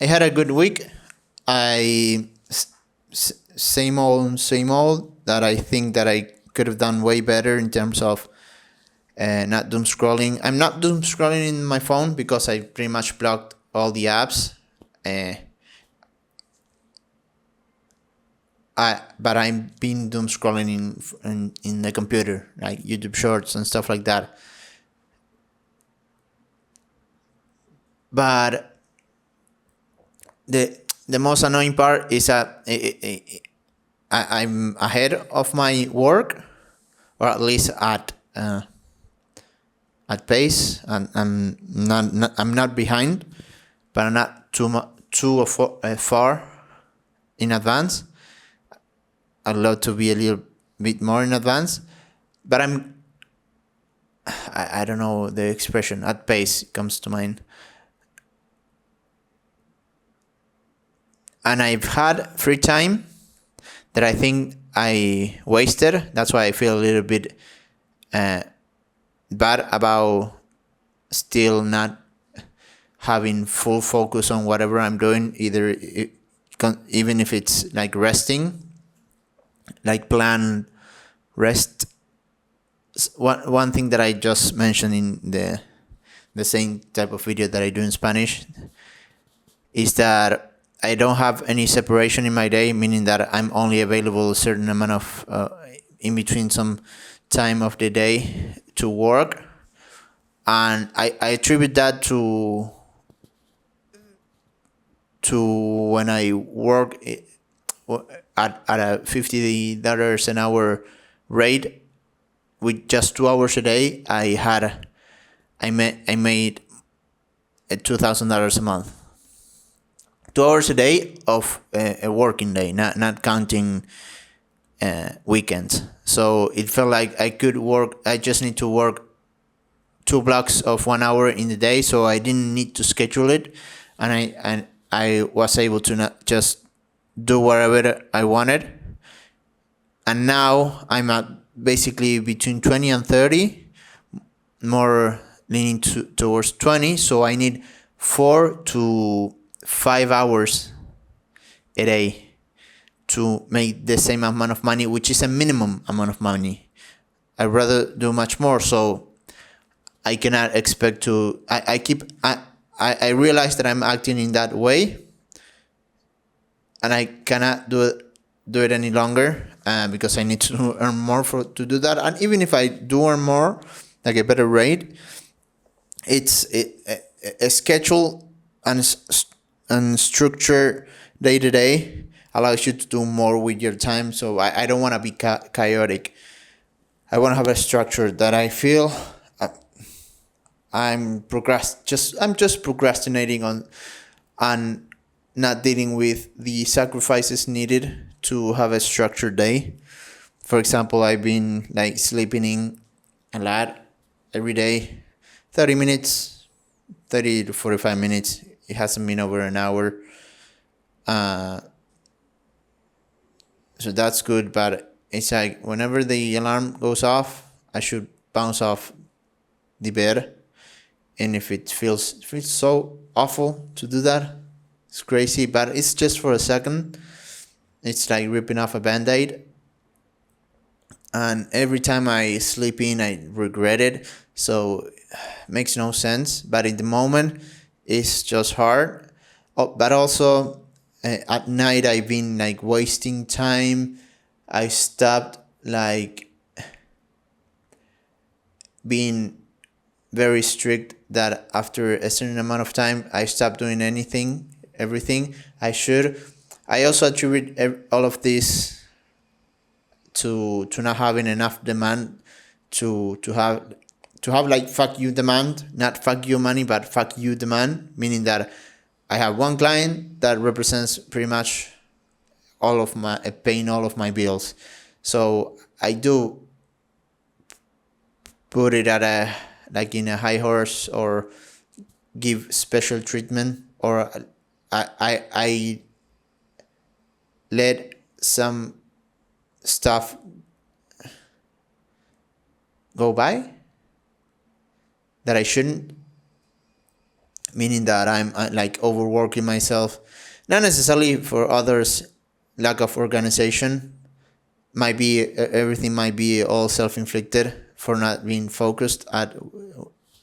I had a good week. I same old. That I think that I could have done way better in terms of not doom scrolling. I'm not doom scrolling in my phone because I pretty much blocked all the apps. Uh, but I'm been doom scrolling in the computer, like YouTube Shorts and stuff like that. But the most annoying part is that I'm ahead of my work, or at least at pace, and I'm not behind, but I'm not far in advance. I'd love to be a little bit more in advance, but I don't know the expression at pace comes to mind. And I've had free time that I think I wasted. That's why I feel a little bit bad about still not having full focus on whatever I'm doing, even if it's like resting, like plan rest. One thing that I just mentioned in the same type of video that I do in Spanish is that I don't have any separation in my day, meaning that I'm only available a certain amount of in between some time of the day to work, and I attribute that to when I work at a $50 an hour rate with just 2 hours a day. I made $2,000 a month. 2 hours a day of a working day, not counting weekends. So it felt like I could work. I just need to work 2 blocks of 1 hour in the day, so I didn't need to schedule it, and I was able to not just do whatever I wanted. And now I'm at basically between 20 and 30, more leaning towards 20. So I need 4 to 5 hours a day to make the same amount of money, which is a minimum amount of money. I'd rather do much more, so I cannot expect to. I realize that I'm acting in that way, and I cannot do it any longer because I need to earn more to do that. And even if I do earn more, like a better rate, it's a schedule and structure day to day allows you to do more with your time. So I don't want to be chaotic. I want to have a structure that I feel I'm just procrastinating on not dealing with the sacrifices needed to have a structured day. For example, I've been like sleeping in a lot every day, 30 minutes, 30 to 45 minutes. It hasn't been over an hour. So that's good, but it's like whenever the alarm goes off, I should bounce off the bed. And if it feels so awful to do that, it's crazy, but it's just for a second. It's like ripping off a band-aid. And every time I sleep in, I regret it. So it makes no sense. But in the moment, it's just hard. Oh, but also at night, I've been like wasting time. I stopped like being very strict that after a certain amount of time, I stopped doing everything I should. I also attribute all of this to not having enough demand to have like fuck you demand, not fuck you money, but fuck you demand, meaning that I have one client that represents pretty much paying all of my bills. So I do put it at a like in a high horse or give special treatment, or I let some stuff go by that I shouldn't. meaning that I'm like overworking myself. Not necessarily for others, lack of organization. Might be everything might be all self-inflicted for not being focused at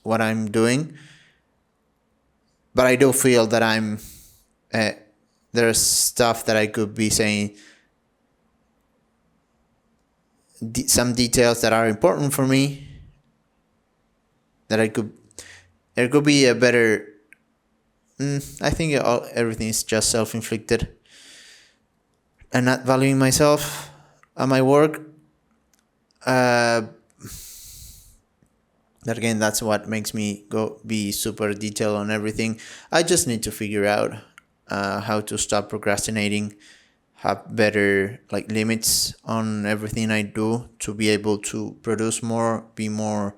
what I'm doing. But I do feel that uh, there's stuff that I could be saying, some details that are important for me, that there could be a better. I think everything is just self-inflicted, and not valuing myself at my work. That again, that's what makes me go be super detailed on everything. I just need to figure out how to stop procrastinating, have better like limits on everything I do to be able to produce more, be more,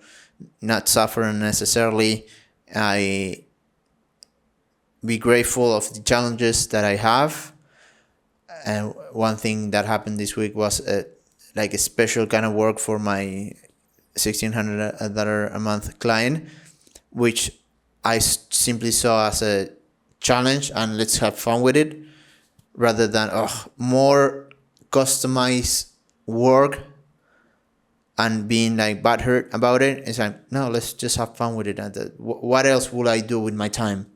not suffer unnecessarily. I be grateful of the challenges that I have. And one thing that happened this week was like a special kind of work for my $1,600 a month client, which I simply saw as a challenge and let's have fun with it, rather than more customized work and being like butthurt about it. It's like, no, let's just have fun with it. And what else will I do with my time?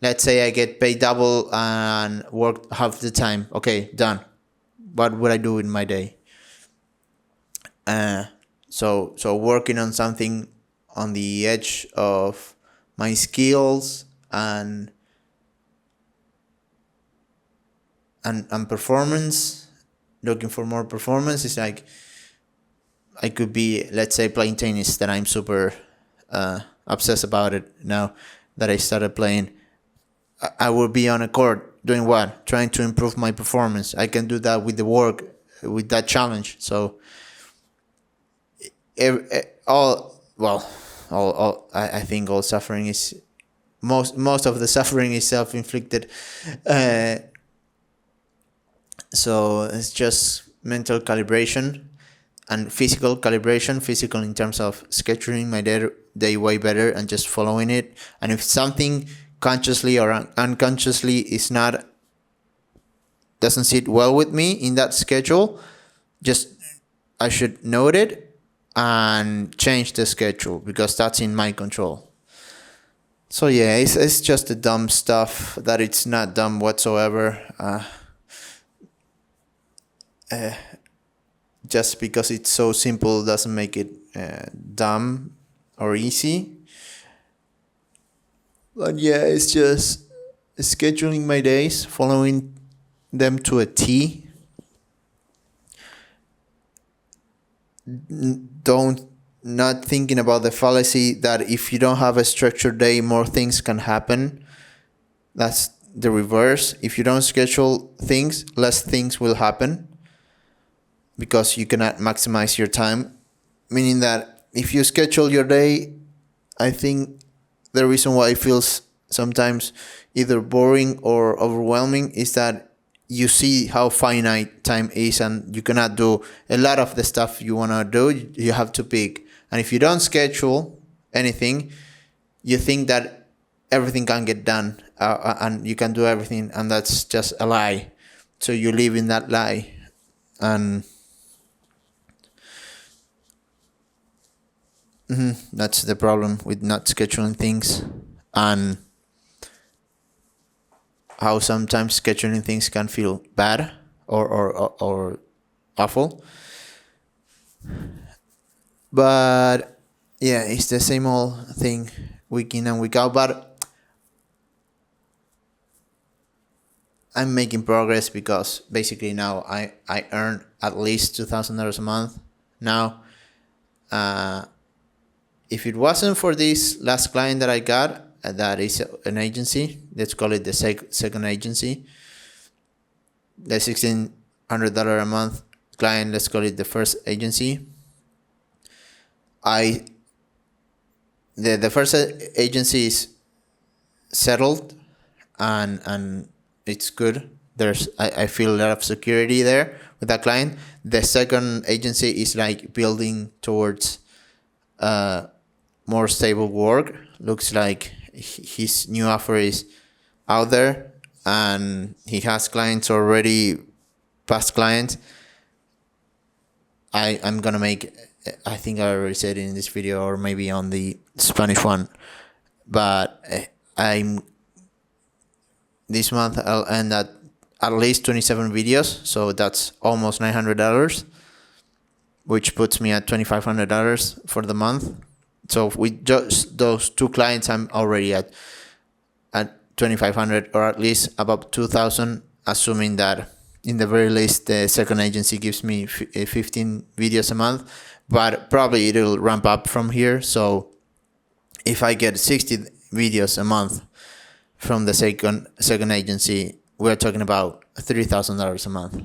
Let's say I get paid double and work half the time. Okay, done. What would I do in my day? So working on something on the edge of my skills and performance, looking for more performance. Is like I could be, let's say, playing tennis, that I'm super obsessed about it now that I started playing. I will be on a court doing what? Trying to improve my performance. I can do that with the work, with that challenge. So I think all suffering is most of the suffering is self-inflicted. So it's just mental calibration and physical calibration. Physical in terms of scheduling my day way better and just following it. And if something consciously or unconsciously doesn't sit well with me in that schedule, just I should note it and change the schedule, because that's in my control. So yeah, it's just the dumb stuff that it's not dumb whatsoever. Just because it's so simple doesn't make it dumb or easy. But yeah, it's just scheduling my days, following them to a T. Not thinking about the fallacy that if you don't have a structured day, more things can happen. That's the reverse. If you don't schedule things, less things will happen, because you cannot maximize your time. Meaning that if you schedule your day, I think the reason why it feels sometimes either boring or overwhelming is that you see how finite time is, and you cannot do a lot of the stuff you want to do. You have to pick. And if you don't schedule anything, you think that everything can get done and you can do everything, and that's just a lie. So you live in that lie. And that's the problem with not scheduling things, and how sometimes scheduling things can feel bad or awful. But yeah, it's the same old thing week in and week out. But I'm making progress, because basically now I earn at least $2,000 a month now. If it wasn't for this last client that I got, that is an agency, let's call it the second agency, the $1,600 a month client, let's call it the first agency. The first agency is settled and it's good. I feel a lot of security there with that client. The second agency is like building towards more stable work. Looks like his new offer is out there and he has clients already, past clients, I'm gonna make, I think I already said it in this video or maybe on the Spanish one, but I'm this month I'll end at least 27 videos, so that's almost $900, which puts me at $2,500 for the month. So with just those two clients, I'm already at 2,500 or at least about 2,000, assuming that in the very least the second agency gives me 15 videos a month, but probably it'll ramp up from here. So if I get 60 videos a month from the second agency, we're talking about $3,000 a month.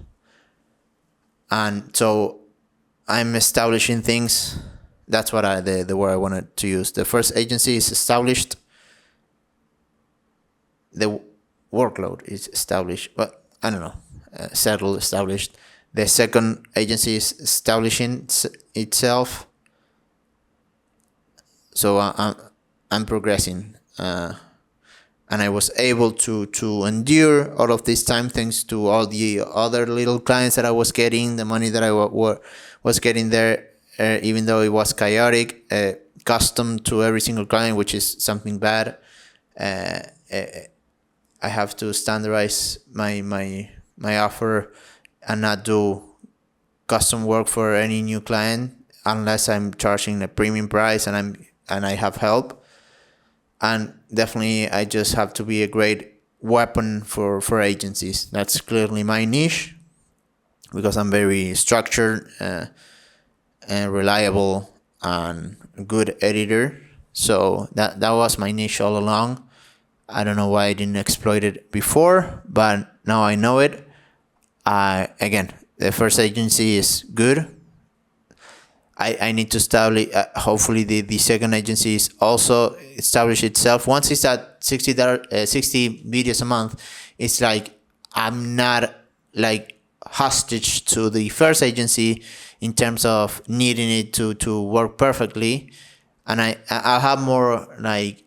And so I'm establishing things. That's what the word I wanted to use. The first agency is established. The workload is established, but I don't know, settled, established. The second agency is establishing itself. So I'm progressing, and I was able to endure all of this time thanks to all the other little clients that I was getting, the money that I was getting there, even though it was chaotic, custom to every single client, which is something bad. I have to standardize my offer and not do custom work for any new client unless I'm charging a premium price and I have help. And definitely I just have to be a great weapon for agencies. That's clearly my niche because I'm very structured and reliable and good editor. So that was my niche all along. I don't know why I didn't exploit it before, but now I know it. Again, the first agency is good. I need to establish, hopefully the second agency is also establish itself. Once it's at 60 videos a month, it's like I'm not like hostage to the first agency in terms of needing it to work perfectly. And I'll have more like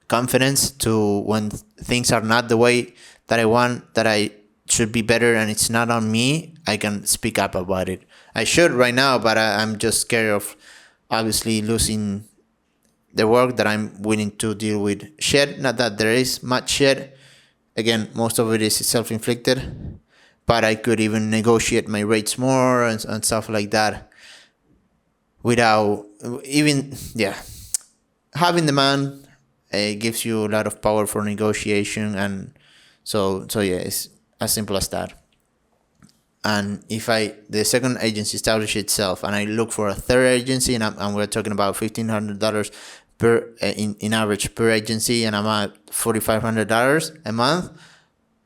confidence to when things are not the way that I want, that I should be better and it's not on me, I can speak up about it. I should right now, but I'm just scared of obviously losing the work that I'm willing to deal with shit. Not that there is much shit. Again, most of it is self-inflicted, but I could even negotiate my rates more and stuff like that without even, having the man gives you a lot of power for negotiation, and so yeah, it's as simple as that. And if the second agency establishes itself and I look for a third agency and we're talking about $1,500 per in average per agency and I'm at $4,500 a month,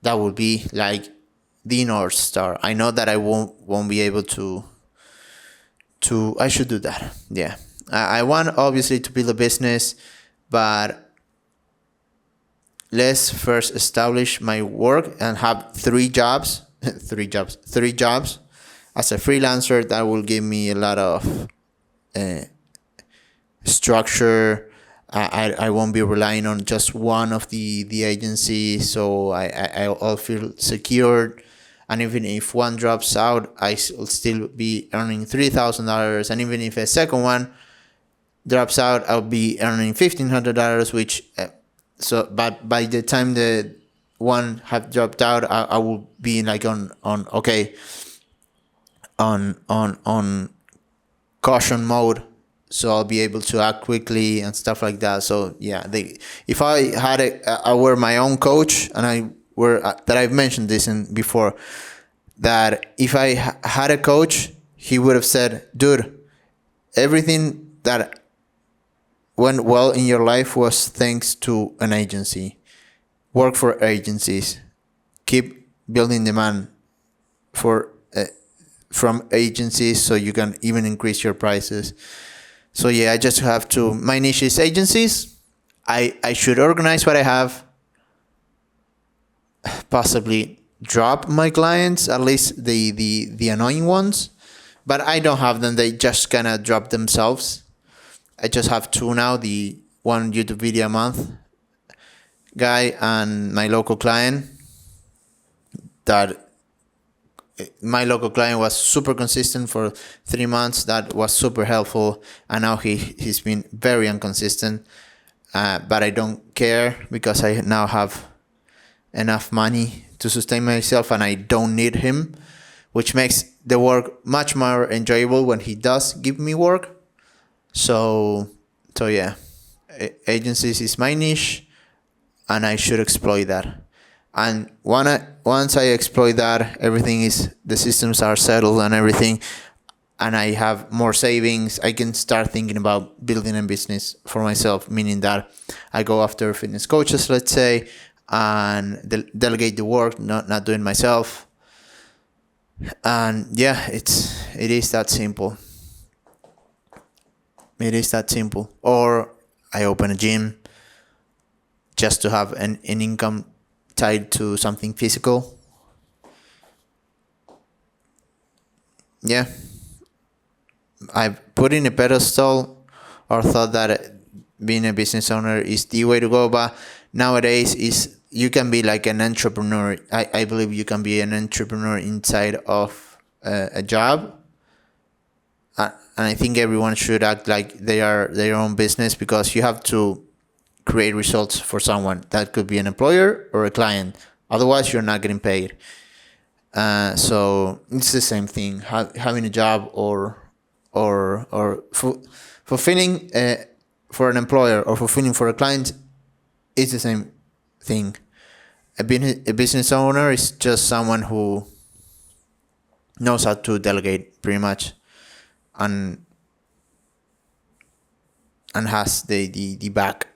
that would be like the North Star. I know that I won't be able to I should do that. Yeah, I want obviously to build a business, but let's first establish my work and have three jobs as a freelancer. That will give me a lot of structure. I won't be relying on just one of the agencies, so I'll feel secured. And even if one drops out, I'll still be earning $3,000. And even if a second one drops out, I'll be earning $1,500, which but by the time the one have dropped out, I will be like on caution mode, so I'll be able to act quickly and stuff like that. So yeah, if I had I were my own coach, and that I've mentioned this before, that if I had a coach, he would have said, dude, everything that went well in your life was thanks to an agency. Work for agencies. Keep building demand from agencies so you can even increase your prices. So yeah, I just have to, my niche is agencies. I should organize what I have, possibly drop my clients, at least the annoying ones, but I don't have them. They just kind of drop themselves. I just have two now, the one YouTube video a month guy and my local client. That my local client was super consistent for 3 months. That was super helpful. And now he's been very inconsistent. But I don't care because I now have enough money to sustain myself and I don't need him, which makes the work much more enjoyable when he does give me work. So yeah, agencies is my niche and I should exploit that. And once I exploit that, the systems are settled and everything, and I have more savings, I can start thinking about building a business for myself, meaning that I go after fitness coaches, let's say, and delegate the work, not doing myself. And yeah, it is that simple. It is that simple. Or I open a gym just to have an income tied to something physical. Yeah. I've put in a pedestal or thought that being a business owner is the way to go, but nowadays you can be like an entrepreneur. I believe you can be an entrepreneur inside of a job. And I think everyone should act like they are their own business, because you have to create results for someone. That could be an employer or a client. Otherwise, you're not getting paid. So it's the same thing. Having a job or fulfilling for an employer or fulfilling for a client is the same thing. A business owner is just someone who knows how to delegate, pretty much, and has the back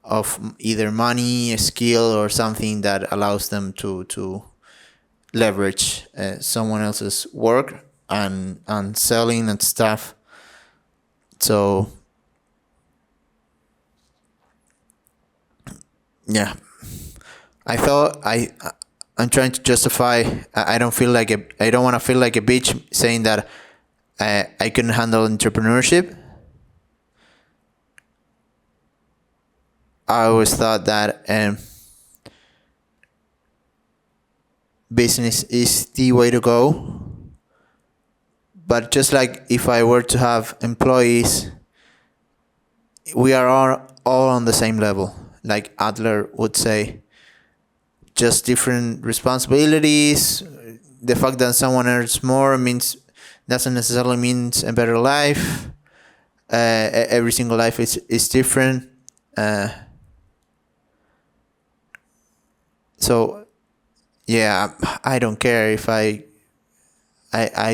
of either money, a skill, or something that allows them to leverage someone else's work and selling and stuff. So yeah, I thought I'm trying to justify. I don't want to feel like a bitch saying that I couldn't handle entrepreneurship. I always thought that business is the way to go. But just like if I were to have employees, we are all on the same level. Like Adler would say, just different responsibilities. The fact that someone earns more doesn't necessarily mean a better life. Every single life is different. So yeah, I don't care if I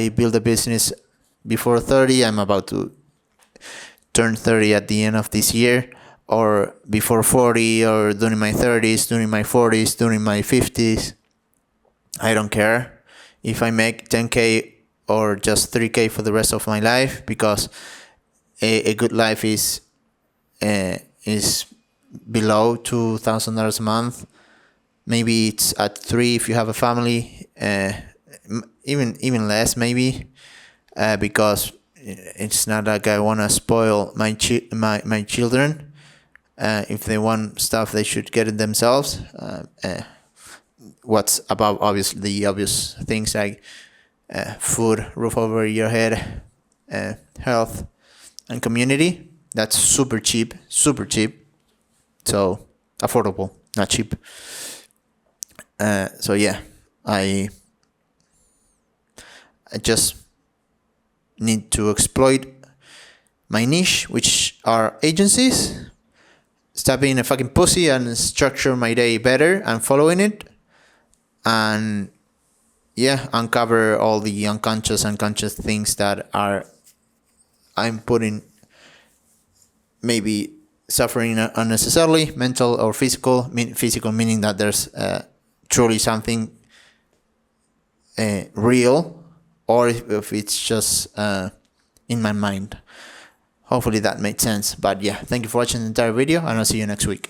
build a business before 30. I'm about to turn 30 at the end of this year, or before 40, or during my 30s, during my 40s, during my 50s. I don't care if I make 10K or just 3K for the rest of my life, because a good life is below $2,000 a month. Maybe it's at 3 if you have a family, even less maybe, because it's not like I want to spoil my children. If they want stuff, they should get it themselves. What's above the obvious things like food, roof over your head, health, and community. That's super cheap. So affordable, not cheap. So yeah, I just need to exploit my niche, which are agencies. Stop being a fucking pussy and structure my day better and following it. And yeah, uncover all the unconscious things that I'm putting, maybe suffering unnecessarily, mental or physical. Physical meaning that there's truly something real, or if it's just in my mind. Hopefully that made sense. But yeah, thank you for watching the entire video, and I'll see you next week.